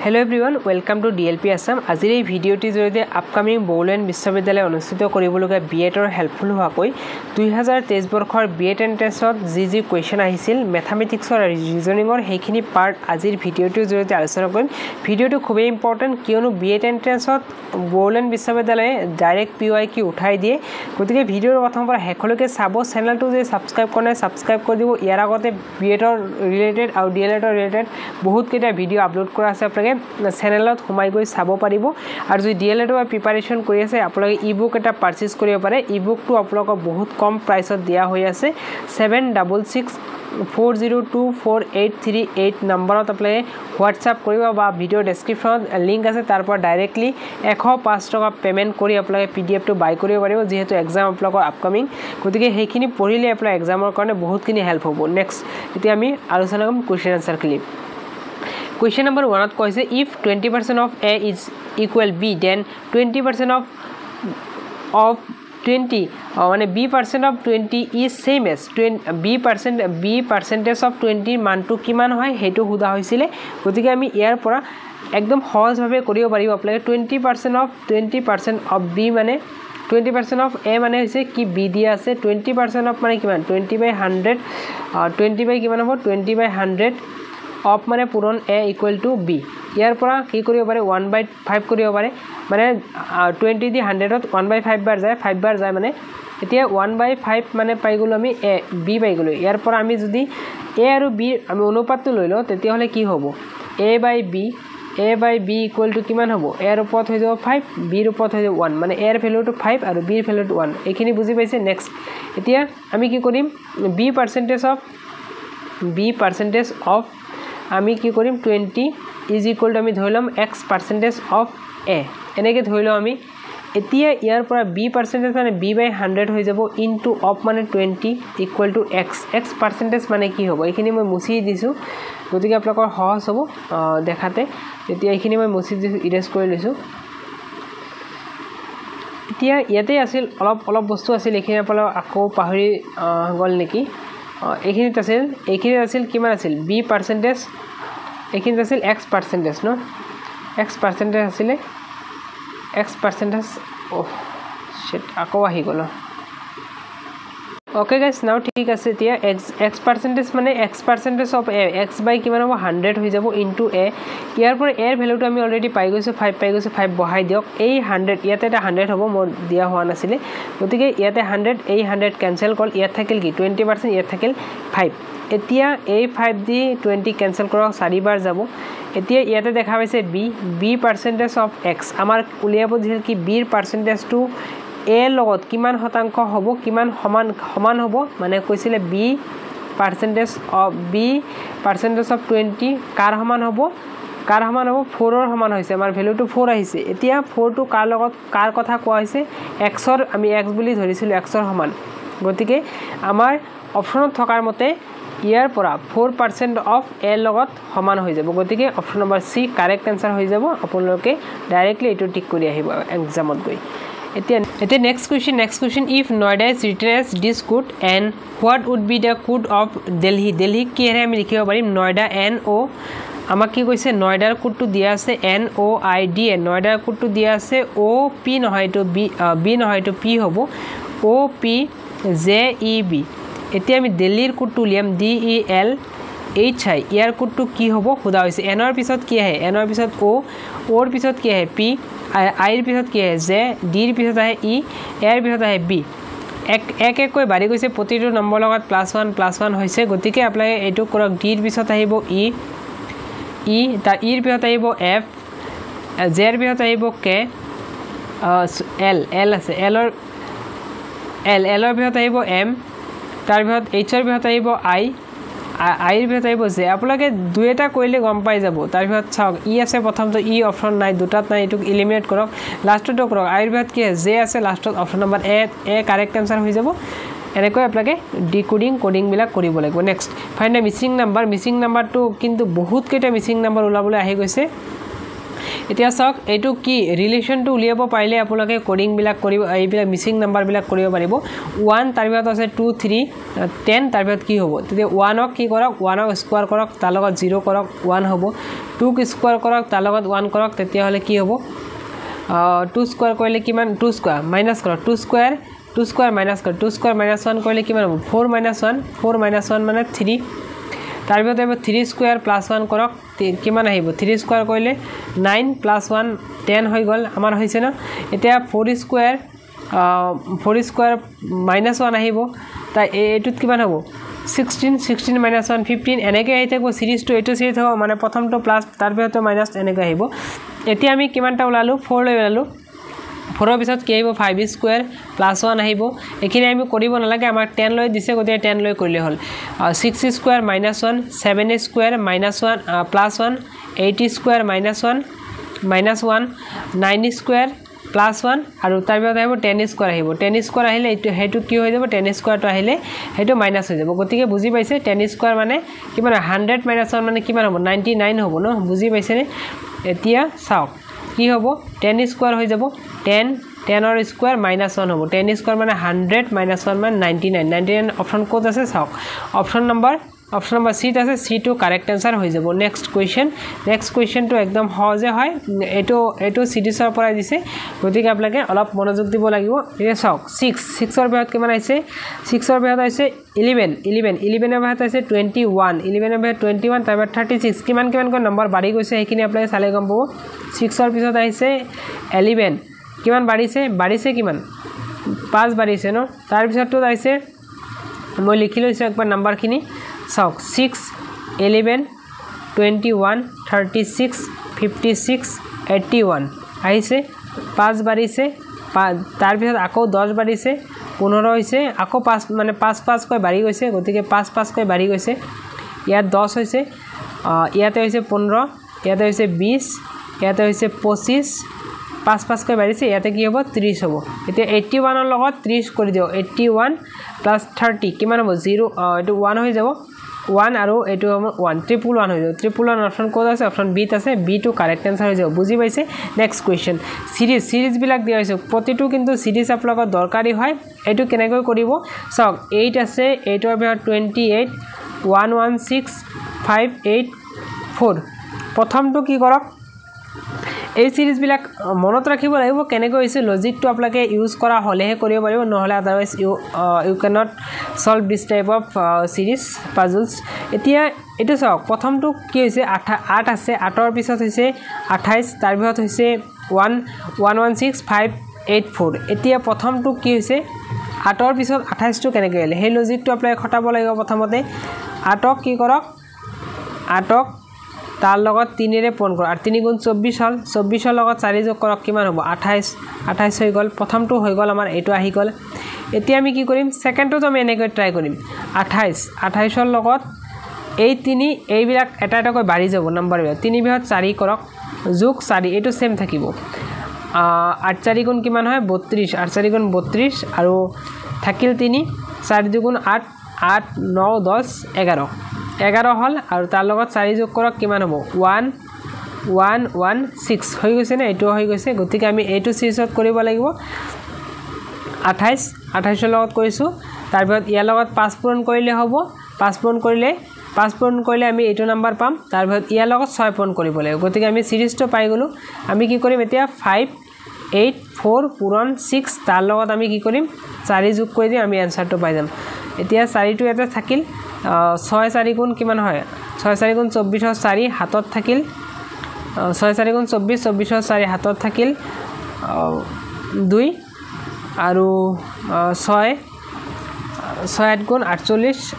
Hello everyone, welcome to DLP Assam. আজিৰ এই ভিডিঅ'টি জৰিয়তে আপকামিং বড়োলেণ্ড বিশ্ববিদ্যালয় অনুষ্ঠিত কৰিবলগীয়া বিএডৰ হেল্পফুল হোৱাকৈ 2023 বৰ্ষৰ বিএড এন্ট্ৰেন্সত যি কুৱেশ্যন আহিছিল মেথমেটিক্সৰ আৰু ৰিজনিঙৰ সেইখিনি পাৰ্ট আজিৰ ভিডিঅ'টিৰ জৰিয়তে আলোচনা কৰিম। ভিডিঅ'টো খুবেই ইম্পৰ্টেণ্ট কিয়নো বিএড এন্ট্ৰেন্সত বড়োলেণ্ড বিশ্ববিদ্যালয়ে ডাইৰেক্ট PYQ উঠাই দিয়ে। গতিকে ভিডিঅ'ৰ প্ৰথমৰ পৰা শেষলৈকে চাব। চেনেলটো যদি সাবস্ক্ৰাইব কৰা নাই সাবস্ক্ৰাইব কৰি দিব। ইয়াৰ আগতে বিএডৰ ৰিলেটেড আৰু ডিএলএডৰ ৰিলেটেড বহুত কেইটা ভিডিঅ' আপলোড কৰা আছে। আপোনালোকে চেনেলত সোমাই গৈ চাব পাৰিব। আৰু যদি ডিএলএডৰ প্ৰিপাৰেচন কৰি আছে আপোনালোকে ইবুক এটা পাৰচেজ কৰিব পাৰে। ইবুকটো আপোনালোকক বহুত কম প্ৰাইচত দিয়া হৈ আছে। 7664024838 নম্বৰত আপোনালোকে হোৱাটছআপ কৰিব বা ভিডিঅ' ডেছক্ৰিপশ্যনত লিংক আছে তাৰ পৰা ডাইৰেক্টলি 105 টকা পেমেণ্ট কৰি আপোনালোকে PDFটো বাই কৰিব পাৰিব যিহেতু এক্সাম আপোনালোকৰ আপকামিং। গতিকে সেইখিনি পঢ়িলে আপোনাৰ এক্সামৰ কাৰণে বহুতখিনি হেল্প হ'ব। নেক্সট এতিয়া আমি আলোচনা কৰিম কুৱেশ্যন আনসাৰখিনি। Question number 1 কৈছে if 20% of A is equal B then 20% of 20 মানে B% of 20 is same as B percentage of 20 মানটো কিমান হয় হেতু খুদা হৈছিল। গতিকে আমি ইয়াৰ পৰা একদম সহজভাৱে কৰিব পাৰিব আপোনালোকে 20% of B মানে 20% of A মানে হৈছে কি B দিয়া আছে 20% of মানে কিমান 20/100 20 বাই কিমান হ'ব 20/100 অফ মানে পূৰণ A equal to B ইয়াৰ পৰা কি কৰিব পাৰে 1/5 কৰিব পাৰে মানে 20 দি 100ত 1/5 বাৰ যায় 5 বাৰ যায় মানে এতিয়া 1/5 মানে পাই গলো আমি A B পাই গলো। ইয়াৰ পৰা আমি যদি A আৰু B আমি অনুপাতটো লৈ লওঁ তেতিয়া হলে কি হ'ব A/B equal to কিমান হ'ব A ৰ ওপৰত হৈ যাব 5 B ৰ ওপৰত হৈ যাব 1 মানে A ৰ ভ্যালুটো 5 আৰু B ৰ ভ্যালুটো 1 এইখিনি বুজি পাইছে। নেক্সট এতিয়া আমি কি কৰিম B percentage of আমি কি কৰিম 20 is equal to আমি ধৰি লম x percentage of A এনেকৈ ধৰি লওঁ আমি। এতিয়া ইয়াৰ পৰা B percentage মানে B/100 হৈ যাব into of মানে 20 equal to x percentage মানে কি হ'ব এইখিনি মই মুছি দিছোঁ গতিকে আপোনালোকৰ সহজ হ'ব দেখাতে। এতিয়া এইখিনি মই মুছি দিছোঁ ইৰেজ কৰি লৈছোঁ। এতিয়া ইয়াতে আছিল অলপ বস্তু আছিল এইখিনি আপোনালোক আকৌ পাহৰি গ'ল নেকি এইখিনিত আছিল কিমান আছিল B percentage এইখিনিত আছিল x percentage ন x percentage আছিলে x percentage আকৌ আহি গ'ল। Okay guys now ঠিক আছে এতিয়া x percentage মানে x percentage of A x by কিমান হ'ব 100 হৈ যাব into A ইয়াৰ পৰা A ৰ ভ্যালুটো আমি অলৰেডি পাই গৈছো 5 পাই গৈছো 5 বহাই দিয়ক এই 100 ইয়াতে এটা 100 হ'ব মোৰ দিয়া হোৱা নাছিলে গতিকে ইয়াতে 100 এই 100 ক্যান্সেল হ'ল ইয়াত থাকিল কি 20% ইয়াত থাকিল 5 এতিয়া এই 5 দি 20 ক্যান্সেল কৰক 4 বাৰ যাব। এতিয়া ইয়াতে দেখা পাইছে B percentage of x আমাৰ উলিয়াব দিছিল কি B ৰ পাৰ্চেন্টেজটো A লগত কিমান শতাংশ হ'ব কিমান সমান হ'ব মানে কৈছিলে B percentage of 20 কাৰ সমান হ'ব 4 ৰ সমান হৈছে আমাৰ ভ্যালুটো 4 আহিছে। এতিয়া 4 টো কাৰ কথা কোৱা হৈছে x ৰ আমি x বুলি ধৰিছিল x ৰ সমান গতিকে আমাৰ অপচনত থকাৰ মতে ইয়াৰ পৰা 4% of A লগত সমান হৈ যাব গতিকে option number C correct answer হৈ যাব। আপোনালোকে ডাইৰেক্টলি এটো টিক কৰি আহিব এক্সামত গৈ। এতিয়া next question if Noida is written as this code and what would be the code of Delhi কি হেৰে আমি লিখিব পাৰিম Noida NO আমাক কি কৈছে নয়ডাৰ কোডটো দিয়া আছে NOIDA নয়ডাৰ কোডটো দিয়া আছে OP নহয় তো B নহয় তো P হ'ব OPJEB। এতিয়া আমি দিল্লীৰ কোডটো লিয়াম DELHI ইয়াৰ কোডটো কি হ'ব খুদা হৈছে N ৰ পিছত কি আহে N ৰ পিছত O ৰ পিছত কি আহে P I ৰ পিছত কি আহে J D ৰ পিছত আহে E A ৰ পিছত আহে B এক কৈ বাঢ়ি গৈছে প্ৰতিটো নম্বৰ লগত +1 হৈছে গতিকে আপোনালোকে এইটো কৰক D ৰ পিছত আহিব E তাৰ E ৰ পিছত আহিব F J ৰ পিছত আহিব K L আছে L ৰ পিছত আহিব M তাৰ পিছত H ৰ পিছত আহিব I ৰ পিছত আহিব J আপোনালোকে দুইটা কৰিলে গম পাই যাব। তাৰ পিছত চাওক E আছে প্ৰথমটো E অপচন নাই দুটাত নাই এটো এলিমিনেট কৰক লাষ্টটো কৰক I ৰ পিছত কি J আছে লাষ্টত option number A correct answer হৈ যাব। এনেকৈ আপোনালোকে কোডিং বিলাক কৰিব লাগিব। নেক্সট ফাইন্ড মিসিং নাম্বাৰটো কিন্তু বহুত কেইটা মিসিং নাম্বাৰ ওলাবলৈ আহি গৈছে এতিয়া চাওক এইটো কি ৰিলেশ্যনটো উলিয়াব পাৰিলে আপোনালোকে কোডিং বিলাক কৰিব এইবিলাক মিসিং নাম্বাৰ বিলাক কৰিব পাৰিব 1 তাৰ পিছত আছে 2 3 10 তাৰ পিছত কি হ'ব তেতিয়া 1 ক কি কৰক 1 ক স্কয়াৰ কৰক তাৰ লগত 0 কৰক 1 হ'ব 2 ক স্কয়াৰ কৰক তাৰ লগত 1 কৰক তেতিয়া হলে কি হ'ব 2 স্কয়াৰ কৰিলে কিমান 2 স্কয়াৰ মাইনাস কৰক 2 স্কয়াৰ মাইনাস কৰক 2 স্কয়াৰ মাইনাস 1 কৰিলে কিমান হ'ব 4 মাইনাস 1 মানে 3 তাৰ পিছত হ'ব 3 স্কয়াৰ প্লাস 1 কৰক কিমান আহিব 3 স্কয়াৰ কৰিলে 9 প্লাস 1 10 হৈ গল আমাৰ হৈছে না এতিয়া 4 স্কয়াৰ মাইনাস 1 আহিব তাই এটোত কিমান হ'ব 16 minus 1 15 এনেকৈ আহি থাকিব সিরিজটো এটো সিরিজ হ'ব মানে প্ৰথমটো প্লাস তাৰ পিছত মাইনাস এনেকৈ আহিব এতিয়া আমি কিমানটা ওলালো 4 লৈ ওলালো 4 ৰ পিছত কি আহিব 5 স্কয়াৰ প্লাস 1 আহিব এখিনি আমি কৰিব নালাগে আমাৰ 10 লৈ দিছে গতিকে 10 লৈ কৰিলে হল 6 square minus 1 7 square minus 1 plus 1 8 square minus 1 minus 1 9 square plus 1 আৰু তাৰ পিছত আহিব 10 স্কয়াৰ আহিব 10 স্কয়াৰ আহিলে হেতু কি হৈ যাব 10 স্কয়াৰটো আহিলে হেতু মাইনাস হৈ যাব গতিকে বুজি পাইছে 10 স্কয়াৰ মানে কিমান 100 মাইনাস 1 মানে কিমান হ'ব 99 হ'ব ন বুজি পাইছে নে এতিয়া চাওক কি হ'ব 10 স্কয়াৰ হৈ যাব 10 ৰ স্কয়াৰ মাইনাস 1 হ'ব 10 স্কয়াৰ মানে 100 মাইনাস 1 মানে 99 অপশন কোড আছে চাওক অপশন নম্বৰ সি আছে সি টু কাৰেক্ট आंसर হৈ যাব নেক্সট কোৱেশ্চন টো একদম সহজে হয় এটো সিৰিজৰ পৰা দিছে গতিকে আপোনালোকে অলপ মনোযোগ দিব লাগিব এই চাওক 6 ৰ বেহত কিমান আছে 6 ৰ বেহত আছে 11 ৰ বেহত আছে 21 11 ৰ বেহত 21 তাৰপৰা 36 কিমান কোন নম্বৰ বাঢ়ি গৈছে হেখিনি আপোনালোকে চালে গম পাব 6 ৰ পিছত আছে 11 কিমান বাঢ়িছে কিমান 5 বাঢ়িছে ন তাৰ পিছতটো আছে মই লিখি লৈছো একবাৰ নাম্বাৰখিনি So 6, 11, 21, 36, 56, 81 আহিছে 5 বাঢ়িছে তাৰ পিছত আকৌ 10 বাঢ়িছে 15 হৈছে আকৌ 5 মানে 5 কৈ বাঢ়ি গৈছে গতিকে 5 কৈ বাঢ়ি গৈছে ইয়াত 10 হৈছে ইয়াতে হৈছে 15 ইয়াতে হৈছে 20 ইয়াতে হৈছে 25 5 কৈ বাঢ়িছে ইয়াতে কি হ'ব 30 হ'ব এতিয়া 81 ৰ লগত 30 কৰি দিও 81 প্লাস 30 কিমান হ'ব 0 এটো 1 হৈ যাব 1 আৰু এটো 1 ট্রিপল 1 হৈ যাব ট্রিপল 1 অপশন কোড আছে অপশন বি আছে বি টু কারেক্ট आंसर হৈ যাব বুজি পাইছে নেক্সট কোৱেশ্চন সিৰিজ বিলাক দিয়া হৈছে প্ৰতিটো কিন্তু সিৰিজ আপোনালোকৰ দৰকাৰী হয় এটো কেনেকৈ কৰিব চাওক 8 আছে 8 ৰ বেহত 28 116 584 প্ৰথমটো কি কৰক এই সিৰিজ বিলাক মনত ৰাখিব লাগিব কেনেকৈ হৈছে লজিকটো আপোনালোকে ইউজ কৰা হলেহে কৰিব পাৰিব নহলে otherwise you can not solve this type of series puzzles এতিয়া এটো চাওক প্ৰথমটো কি হৈছে 8 আছে 8 ৰ পিছত হৈছে 28 তাৰ পিছত হৈছে 116584 এতিয়া প্ৰথমটো কি হৈছে 8 ৰ পিছত 28 টো কেনেকৈ আহিলে সেই লজিকটো আপোনালোকে খটাব লাগিব প্ৰথমতে 8 ক কি কৰক 8 ক তাৰ লগত 3 ৰে পূৰণ কৰ আৰু 3 গুণ 24 হল 24 ৰ লগত 4 যোগ কৰক কিমান হ'ব 28 হৈ গল প্ৰথমটো হৈ গল আমাৰ এটো আহি গল এতিয়া আমি কি কৰিম সেকেন্ডটো আমি এনেকৈ ট্ৰাই কৰিম 28 ৰ লগত এই 3 এইবিলাক এটা কৈ বাঢ়ি যাব নম্বৰ বিলাক 3 বিহত 4 কৰক যোগ 4 এটো সেম থাকিব 8 4 গুণ কিমান হয় 32 8 4 গুণ 32 আৰু থাকিল 3 4 2 গুণ 8 8 9 10 11 হল আৰু তাৰ লগত 4 যোগ কৰক কিমান হ'ব 1116 হৈ গৈছে না এটো হৈ গৈছে গতিকে আমি এটো সিরিজত কৰিব লাগিব 28 ৰ লগত কৰিছো তাৰ পিছত ইয়াৰ লগত 5 পূৰণ কৰিলে হ'ব 5 পূৰণ কৰিলে আমি এটো নাম্বাৰ পাম তাৰ পিছত ইয়াৰ লগত 6 পূৰণ কৰিব লাগিব গতিকে আমি সিৰিজটো পাই গলো আমি কি কৰিম এতিয়া 584 পূৰণ 6 তাৰ লগত আমি কি কৰিম 4 যোগ কৰি দিম আমি আনসাৰটো পাই যাম এতিয়া 4 টো এটা থাকিল 6 4 গুণ কিমান হয় 6 4 গুণ 24 4 হাতত থাকিল 6 4 গুণ 24 4 হাতত থাকিল 2 আৰু 6 8 গুণ 48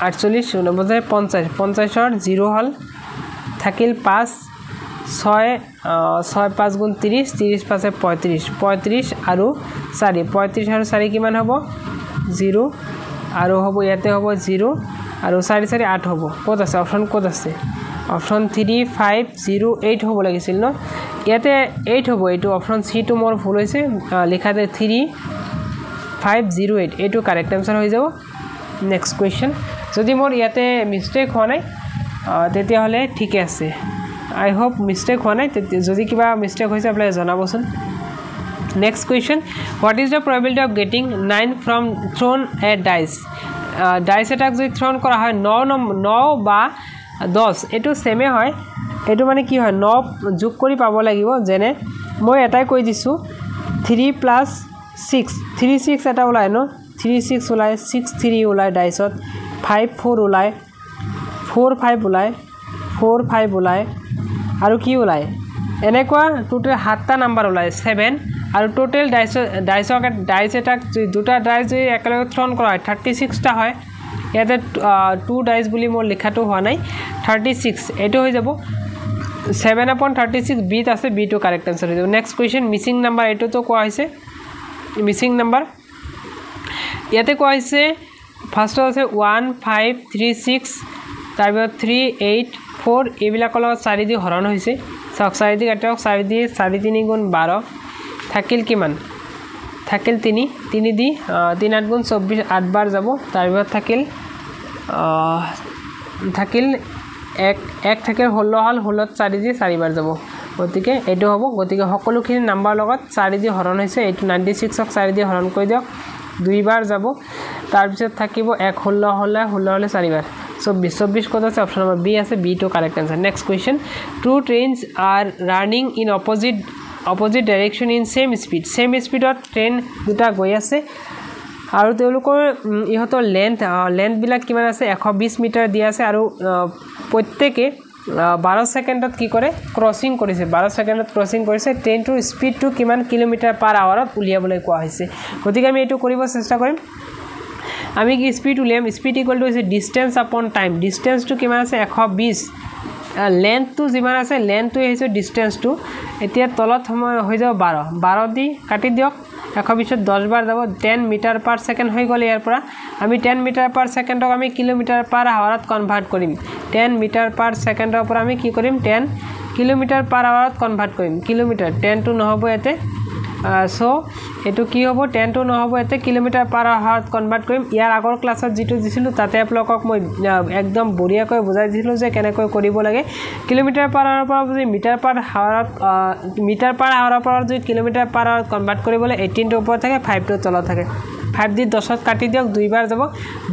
49 50 50 ৰ 0 হল থাকিল 5 6 5 গুণ 30 30 5 35 35 আৰু 4 35 আৰু 4 কিমান হ'ব 0 আৰু হ'ব ইয়াতে হ'ব 0 আৰু 4 4 8 হ'ব কোড আছে অপশন কোড আছে অপশন 3508 হ'ব লাগিছিল ন ইয়াতে 8 হ'ব এটো অপশন সি টু মোৰ ভুল হৈছে লিখাতে 3508 এটো কাৰেক্ট आंसर হৈ যাব নেক্সট কোৱেশ্চন যদি মোৰ ইয়াতে মিস্টেক হোৱা নাই তেতিয়া হলে ঠিক আছে আই হোপ মিষ্টেক হোৱা নাই যদি কিবা মিষ্টেক হৈছে আপোনালোকে জনাবচোন next question what is the probability of getting 9 from thrown a dice dice এটাক যদি থ্ৰন কৰা হয় 9 বা 10 এইটো সেমে হয় এইটো মানে কি হয় 9 যোগ কৰি পাব লাগিব যেনে মই এটাই কৈ দিছো 3 + 6 3 6 এটা ওলাই ন 3 6 ওলাই 6 3 ওলাই ডাইচত 5 4 ওলাই 4 5 ওলাই 4 5 ওলাই আৰু কি ওলাই এনেকুৱা টোটাল 7টা নাম্বাৰ ওলাই 7 আৰু টোটাল ডাইচ এটা দুটা ডাইচ যদি একেলগে থ্ৰন কৰা হয় 36টা হয় ইয়াতে 2 ডাইচ বুলি মোৰ লিখাটো হোৱা নাই 36 এটো হৈ যাব 7/36 বিত আছে বি টু কারেক্ট आंसर হৈ যাব নেক্সট কোৱেশ্চন মিসিং নাম্বাৰ এটো তো কোৱা হৈছে মিসিং নাম্বাৰ ইয়াতে কোৱা হৈছে ফাৰ্স্ট আছে 1 5 3 6 তাৰপিছত 3 8 4 এইবিলাকৰ লগত 4 দি হৰণ হৈছে সক 4 দি কাটক 4 দি 4 3 গুণ 12 থাকিল কিমান থাকিল 3 3 দি 3 8 গুণ 24 8 বাৰ যাব তাৰপিছত থাকিল এক থাকে 16 হল 16 4 দি 4 বাৰ যাব গতিকে এটো হ'ব গতিকে সকলোখিনি নাম্বাৰ লগত 4 দি হৰণ হৈছে এটো 96 ক 4 দি হৰণ কৰি দিয়ক দুই বাৰ যাব তাৰ পিছত থাকিব 1 16 হলে 4 বাৰ 24 কত আছে অপচন নম্বৰ বি আছে B to correct answer next question two trains are running in opposite direction in same স্পীডত ট্ৰেইন দুটা গৈ আছে আৰু তেওঁলোকৰ ইহতৰ লেন্থ বিলাক কিমান আছে 120 মিটাৰ দিয়া আছে আৰু প্ৰত্যেকে 12 সেকেন্ডত কি কৰে ক্ৰসিং কৰিছে 12 সেকেন্ডত ক্ৰসিং কৰিছে ট্ৰেইনটোৰ স্পীডটো কিমান কিলোমিটাৰ পাৰ আৱাৰত উলিয়াবলৈ কোৱা হৈছে গতিকে আমি এটো কৰিব চেষ্টা কৰিম আমি কি স্পীড উলিয়াম স্পীড ইকুৱেল টু হৈছে ডিসটেন্স আপন টাইম ডিসটেন্সটো কিমান আছে 120 লেন্থটো যিমান আছে লেন্থটো হৈছে ডিসটেন্সটো এতিয়া তলত সময় হৈ যাব 12 দি কাটি দিয়ক 120 10 বাৰ যাব 10 মিটাৰ পাৰ সেকেন্ড হৈ গলে ইয়াৰ পৰা আমি 10 মিটাৰ পাৰ সেকেন্ডক আমি কিলোমিটাৰ পাৰ আৱাৰত কনভাৰ্ট কৰিম 10 মিটাৰ পাৰ সেকেন্ডৰ পৰা আমি কি কৰিম 10 কিলোমিটাৰ পাৰ আৱাৰত কনভাৰ্ট কৰিম কিলোমিটাৰ 10 টু নহব এতে সো এটো কি হ'ব 10 টু নহব এতে কিলোমিটাৰ পাৰ আৱাৰত কনভাৰ্ট কৰিম ইয়াৰ আগৰ ক্লাছত যেটো দিছিলো তাতে আপোনালোকক মই একদম বঢ়িয়াকৈ বুজাই দিছিলো যে কেনেকৈ কৰিব লাগে কিলোমিটাৰ পাৰ আৱাৰৰ পৰা যদি মিটাৰ পাৰ আৱাৰৰ পৰা যদি কিলোমিটাৰ পাৰ আৱাৰত কনভাৰ্ট কৰিবলৈ 18 ৰ ওপৰত থাকে 5 ৰ তলত থাকে 5 দি 10ত কাটি দিয়ক দুই বাৰ যাব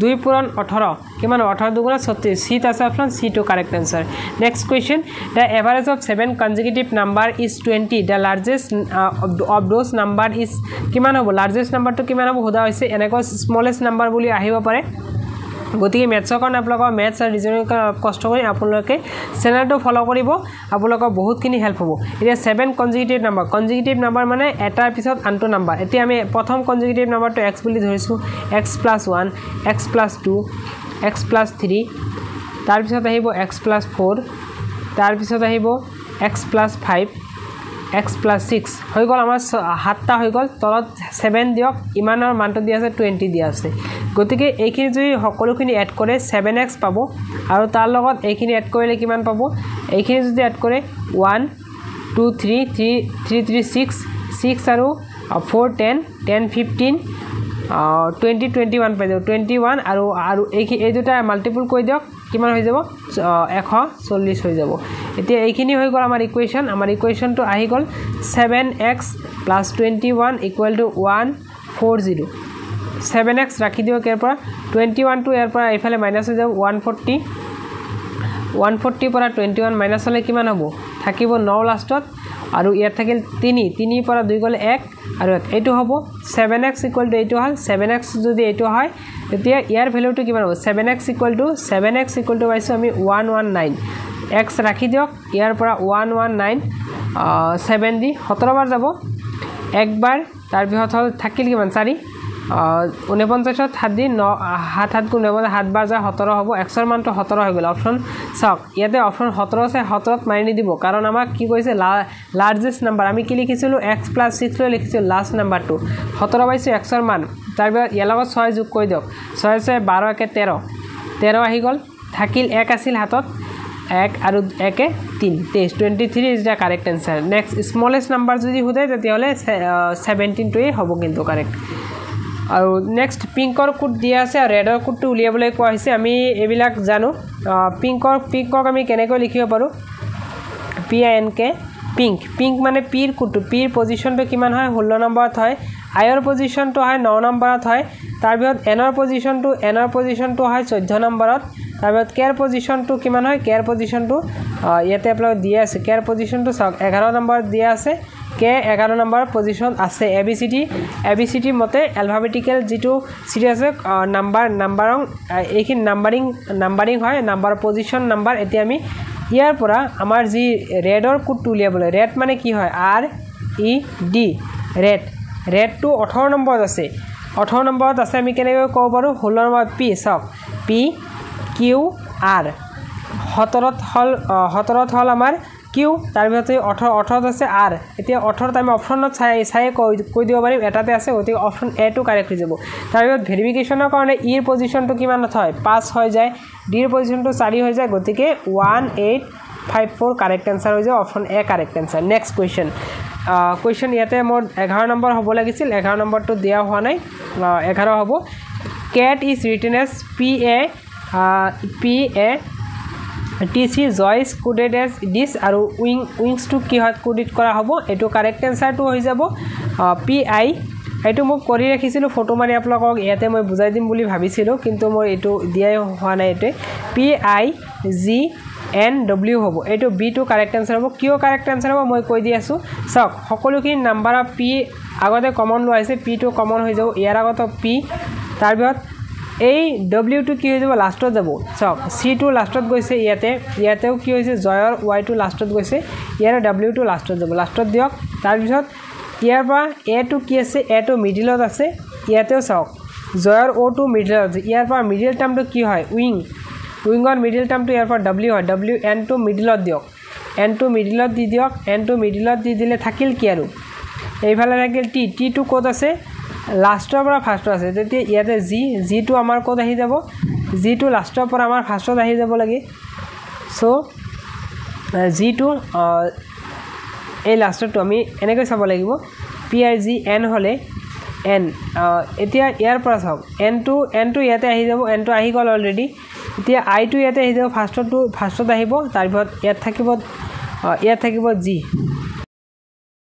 2 পূৰণ 18 কিমান 18 দুগুণা 36 সিট আছে option C to correct answer next question the average of 7 consecutive number is 20 the largest of those number is কিমান হ'ব লাৰ্জেষ্ট নাম্বাৰটো কিমান হ'ব হোদা হৈছে এনেকৈ স্মলেষ্ট নাম্বাৰ বুলি আহিব পাৰে গতিকে মেথছৰ কাৰণে আপোনালোকৰ মেথছ আৰু ৰিজনিং কষ্ট কৰি আপোনালোকে চেনেলটো ফলো কৰিব আপোনালোকৰ বহুতখিনি হেল্প হ'ব এতিয়া 7 কনজিকিউটিভ নাম্বাৰ মানে এটাৰ পিছত আনটো নাম্বাৰ এতিয়া আমি প্ৰথম কনজিকিউটিভ নাম্বাৰটো x বুলি ধৰিছো x + 1 x + 2 x + 3 তাৰ পিছত আহিব x + 4 তাৰ পিছত আহিব x + 5 x + 6 হৈ গল আমাৰ 7টা হৈ গল তলত 7 দিয়ক ইমানৰ মানটো দিয়া আছে 20 দিয়া আছে গতিকে এইখিনি যদি সকলোখিনি এড কৰে 7x পাব আৰু তাৰ লগত এইখিনি এড কৰিলে কিমান পাব এইখিনি যদি এড কৰে 1 2 3 3 3 6 আৰু 4 10 10 15 20 21 পাই যাব 21 আৰু এই দুটা মাল্টিপল কৰি দিয়ক কিমান হৈ যাব 140 হৈ যাব এতিয়া এইখিনি হৈ গল আমাৰ ইকুৱেশনটো আহি গল 7x + 21 = 140 7x ৰাখি দিও কেৰ পৰা 21 টো ইয়াৰ পৰা ইফালে মাইনাস হৈ যাব 140 পৰা 21 মাইনাস হলে কিমান হ'ব থাকিব 9 লাষ্টত আৰু ইয়াত থাকিল 3 পৰা 2 গলে 1 আৰু এইটো হ'ব 7x = এইটো হল 7x যদি এইটো হয় তেতিয়া ইয়াৰ ভ্যালুটো কিমান হ'ব 7x = পাইছো আমি 119 x ৰাখি দিওক ইয়াৰ পৰা 119 7 দি 17 বাৰ যাব একবাৰ তাৰ পিছত হল থাকিল কিমান 4 49 7 দি 7 গুণ 7 বাৰ যায় 17 হ'ব x ৰ মানটো 17 হৈ গল অপচন চাওক ইয়াতে অপচন 17 আছে 17ত মাৰি নিদিব কাৰণ আমাক কি কৈছে লাৰ্জেষ্ট নাম্বাৰ আমি কি লিখিছিলো x + 6 লৈ লিখিছিলো লাষ্ট নাম্বাৰটো 17 পাইছো x ৰ মান তাৰপিছত ইয়াৰ লগত 6 যোগ কৰি দিয়ক 6 আছে 12 কে 13 আহি গল থাকিল 1 আছিল হাতত 1 আৰু 1 কে 3 23 is the correct answer next smallest number যদি হতে তেতিয়াহলে 17 টোই হ'ব কিন্তু কাৰেক্ট আৰু নেক্সট পিংকৰ কোড দিয়া আছে আৰু ৰেডৰ কোডটো উলিয়াবলৈ কোৱা হৈছে আমি এবিলাক জানো পিংকক আমি কেনেকৈ লিখিব পাৰো PINK পিংক পিংক মানে পিৰ কোডটো পিৰ পজিশ্যনটো কিমান হয় 16 নম্বৰত হয় আইৰ পজিশ্যনটো হয় 9 নম্বৰত হয় তাৰপিছত এনৰ পজিশ্যনটো হয় 14 নম্বৰত তাৰপিছত কেৰ পজিশ্যনটো কিমান হয় কেৰ পজিশ্যনটো ইয়াতে আপোনাক দিয়া আছে কেৰ পজিশ্যনটো চাওক 11 নম্বৰত দিয়া আছে কে 11 নম্বৰ পজিশ্যন আছে ABCD মতে এলফাবেটিক্যাল যেটো সিৰি আছে নাম্বাৰং এইখিনি নাম্বাৰিং হয় নাম্বাৰ পজিশ্যন নাম্বাৰ এতিয়া আমি ইয়াৰ পৰা আমাৰ যি ৰেডৰ কোডটো উলিয়াবলৈ ৰেড মানে কি হয় RED ৰেড টু 18 নম্বৰত আছে 18 নম্বৰত আছে আমি কেনেকৈ ক'ব পাৰো 16 নম্বৰ P চাওক PQR 17ত হল আমাৰ Q তাৰ ভিতৰত 18ত আছে R এতিয়া 18ত আমি অপচনত চাই কৈ দিব পাৰিম এটাতে আছে গতিকে অপচন A টো কাৰেক্ট হৈ যাব তাৰ ভিতৰত ভেৰিফিকেশনৰ কাৰণে E ৰ পজিশ্যনটো কিমান হয় 5 হৈ যায় D ৰ পজিশ্যনটো 4 হৈ যায় গতিকে 1854 কাৰেক্ট আনসাৰ হৈ যায় option A correct answer next question ইয়াতে মোৰ 11 নম্বৰ হ'ব লাগিছিল 11 নম্বৰটো দিয়া হোৱা নাই 11 হ'ব cat is written as PATC Joyce coded as this আৰু wings to কি হয় কোডিট কৰা হ'ব এটো কাৰেক্ট আনসাৰটো হৈ যাব PI এটো মই কৰি ৰাখিছিলো ফটো মাৰি আপোনালোকক ইয়াতে মই বুজাই দিম বুলি ভাবিছিলো কিন্তু মই এটো দিয়াই হোৱা নাই এতে PIGNW হ'ব এটো B টো কাৰেক্ট আনসাৰ হ'ব কিয় কাৰেক্ট আনসাৰ হ'ব মই কৈ দি আছো চাওক সকলোখিনি নাম্বাৰ অফ P আগতে কমন লোৱাইছে P টো কমন হৈ যাব ইয়াৰ আগত P তাৰ পিছত এই W টো কি হৈ যাব লাষ্টত যাব চাওক C টো লাষ্টত গৈছে ইয়াতেও কি হৈছে জয়ৰ Y টো লাষ্টত গৈছে ইয়াৰ W টো লাষ্টত যাব লাষ্টত দিয়ক তাৰ পিছত ইয়াৰ পৰা A টো কি আছে A টো মিডিলত আছে ইয়াতেও চাওক জয়ৰ O টো মিডিলত আছে ইয়াৰ পৰা মিডিল টাৰ্মটো কি হয় উইঙৰ মিডিল টাৰ্মটো ইয়াৰ পৰা W হয় W N টো মিডিলত দিয়ক N টো মিডিলত দি দিয়ক N টো মিডিলত দি দিলে থাকিল কি আৰু এইফালে থাকিল T টো ক'ত আছে লাষ্টৰ পৰা ফাৰ্ষ্ট আছে তেতিয়া ইয়াতে G টো আমাৰ ক'ত আহি যাব G টো লাষ্টৰ পৰা আমাৰ ফাৰ্ষ্টত আহি যাব লাগে সো G টো এই লাষ্টটো আমি এনেকৈ চাব লাগিব PIGN হলে N এতিয়া ইয়াৰ পৰা চাওক N টো ইয়াতে আহি যাব N টো আহি গল অলৰেডি এতিয়া I টো ইয়াতে আহি যাব ফাৰ্ষ্টত আহিব তাৰ পিছত ইয়াত থাকিব G